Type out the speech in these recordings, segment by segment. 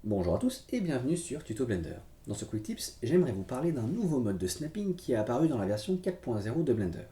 Bonjour à tous et bienvenue sur Tuto Blender. Dans ce Quick Tips, j'aimerais vous parler d'un nouveau mode de snapping qui est apparu dans la version 4.0 de Blender.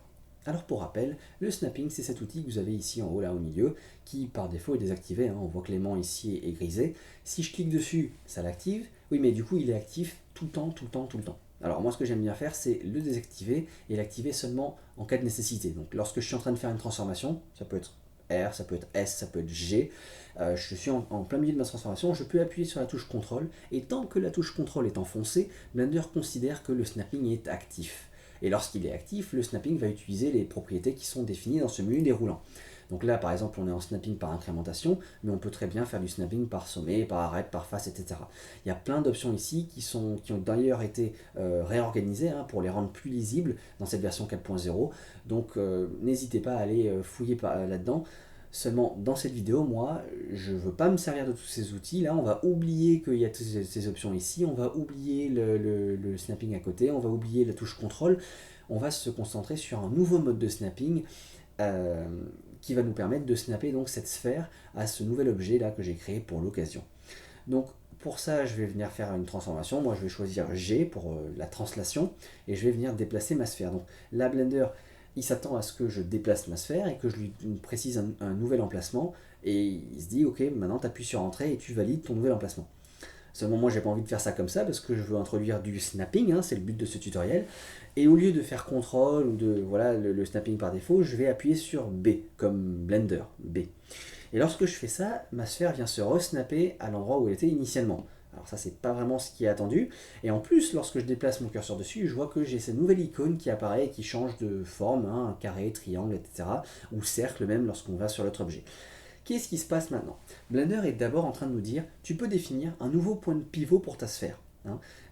Alors pour rappel, le snapping c'est cet outil que vous avez ici en haut là au milieu qui par défaut est désactivé, on voit que l'aimant ici est grisé. Si je clique dessus, ça l'active, oui mais du coup il est actif tout le temps, tout le temps, tout le temps. Alors moi ce que j'aime bien faire c'est le désactiver et l'activer seulement en cas de nécessité. Donc lorsque je suis en train de faire une transformation, ça peut être R, ça peut être S, ça peut être G. Je suis en plein milieu de ma transformation, je peux appuyer sur la touche CTRL, et tant que la touche CTRL est enfoncée, Blender considère que le snapping est actif. Et lorsqu'il est actif, le snapping va utiliser les propriétés qui sont définies dans ce menu déroulant. Donc là, par exemple, on est en snapping par incrémentation, mais on peut très bien faire du snapping par sommet, par arête, par face, etc. Il y a plein d'options ici qui ont d'ailleurs été réorganisées pour les rendre plus lisibles dans cette version 4.0. Donc n'hésitez pas à aller fouiller là-dedans. Seulement, dans cette vidéo, moi, je ne veux pas me servir de tous ces outils. Là, on va oublier qu'il y a toutes ces options ici. On va oublier le snapping à côté. On va oublier la touche contrôle. On va se concentrer sur un nouveau mode de snapping euh, qui va nous permettre de snapper donc cette sphère à ce nouvel objet là que j'ai créé pour l'occasion. Donc, pour ça, je vais venir faire une transformation. Moi, je vais choisir G pour la translation et je vais venir déplacer ma sphère. Donc, la Blender, il s'attend à ce que je déplace ma sphère et que je lui précise un nouvel emplacement. Et il se dit, ok, maintenant tu appuies sur Entrée et tu valides ton nouvel emplacement. Seulement, moi, j'ai pas envie de faire ça comme ça parce que je veux introduire du snapping, c'est le but de ce tutoriel. Et au lieu de faire CTRL ou de voilà le snapping par défaut, je vais appuyer sur B comme Blender, B. Et lorsque je fais ça, ma sphère vient se resnapper à l'endroit où elle était initialement. Alors ça, c'est pas vraiment ce qui est attendu. Et en plus, lorsque je déplace mon curseur dessus, je vois que j'ai cette nouvelle icône qui apparaît et qui change de forme, un carré, triangle, etc. Ou cercle même lorsqu'on va sur l'autre objet. Qu'est-ce qui se passe maintenant? Blender est d'abord en train de nous dire, tu peux définir un nouveau point de pivot pour ta sphère.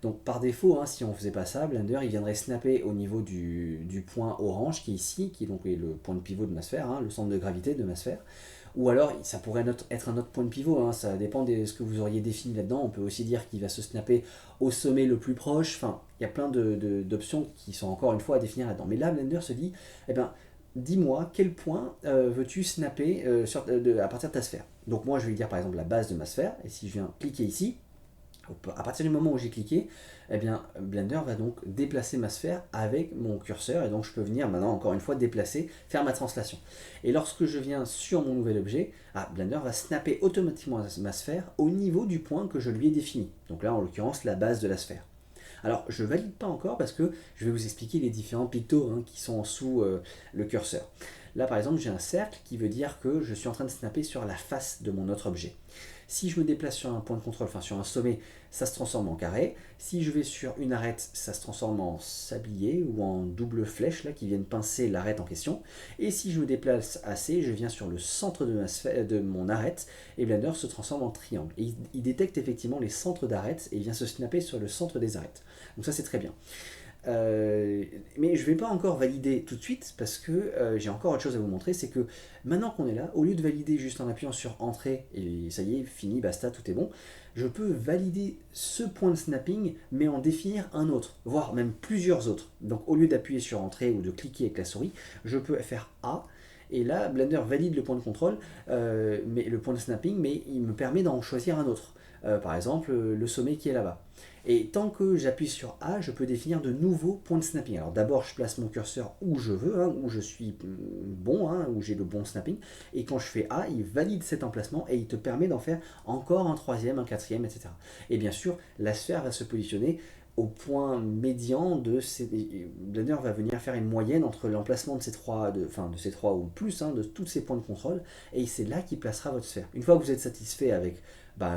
Donc par défaut, si on ne faisait pas ça, Blender il viendrait snapper au niveau du point orange qui est ici, qui est donc le point de pivot de ma sphère, le centre de gravité de ma sphère. Ou alors ça pourrait être un autre point de pivot, ça dépend de ce que vous auriez défini là-dedans. On peut aussi dire qu'il va se snapper au sommet le plus proche. Enfin, il y a plein d'options qui sont encore une fois à définir là-dedans. Mais là, Blender se dit, eh ben, dis-moi quel point veux-tu snapper à partir de ta sphère. Donc moi je vais lui dire par exemple la base de ma sphère, et si je viens cliquer ici, à partir du moment où j'ai cliqué, eh bien, Blender va donc déplacer ma sphère avec mon curseur, et donc je peux venir maintenant encore une fois déplacer, faire ma translation. Et lorsque je viens sur mon nouvel objet, Blender va snapper automatiquement ma sphère au niveau du point que je lui ai défini. Donc là en l'occurrence la base de la sphère. Alors, je ne valide pas encore parce que je vais vous expliquer les différents pictos qui sont en dessous le curseur. Là, par exemple, j'ai un cercle qui veut dire que je suis en train de snapper sur la face de mon autre objet. Si je me déplace sur un point de contrôle, enfin sur un sommet, ça se transforme en carré. Si je vais sur une arête, ça se transforme en sablier ou en double flèche là, qui viennent pincer l'arête en question. Et si je me déplace assez, je viens sur le centre de mon arête et Blender se transforme en triangle. Et il détecte effectivement les centres d'arêtes et il vient se snapper sur le centre des arêtes. Donc ça c'est très bien. Mais je ne vais pas encore valider tout de suite parce que j'ai encore autre chose à vous montrer, c'est que maintenant qu'on est là, au lieu de valider juste en appuyant sur Entrée et ça y est, fini, basta, tout est bon, je peux valider ce point de snapping mais en définir un autre, voire même plusieurs autres. Donc au lieu d'appuyer sur Entrée ou de cliquer avec la souris, je peux faire A. Et là, Blender valide le point de contrôle, mais le point de snapping, mais il me permet d'en choisir un autre. Par exemple, le sommet qui est là-bas. Et tant que j'appuie sur A, je peux définir de nouveaux points de snapping. Alors d'abord, je place mon curseur où je veux, où je suis bon, où j'ai le bon snapping. Et quand je fais A, il valide cet emplacement et il te permet d'en faire encore un troisième, un quatrième, etc. Et bien sûr, la sphère va se positionner au point médian de ces... Blender va venir faire une moyenne entre l'emplacement de ces trois, de ces trois ou plus, de tous ces points de contrôle, et c'est là qu'il placera votre sphère. Une fois que vous êtes satisfait avec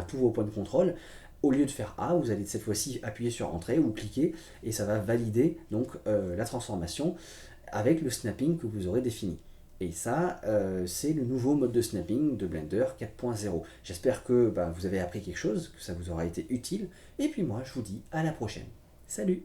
tous vos points de contrôle, au lieu de faire A, vous allez cette fois-ci appuyer sur Entrée ou cliquer, et ça va valider donc la transformation avec le snapping que vous aurez défini. Et ça, c'est le nouveau mode de snapping de Blender 4.0. J'espère que vous avez appris quelque chose, que ça vous aura été utile. Et puis moi, je vous dis à la prochaine. Salut!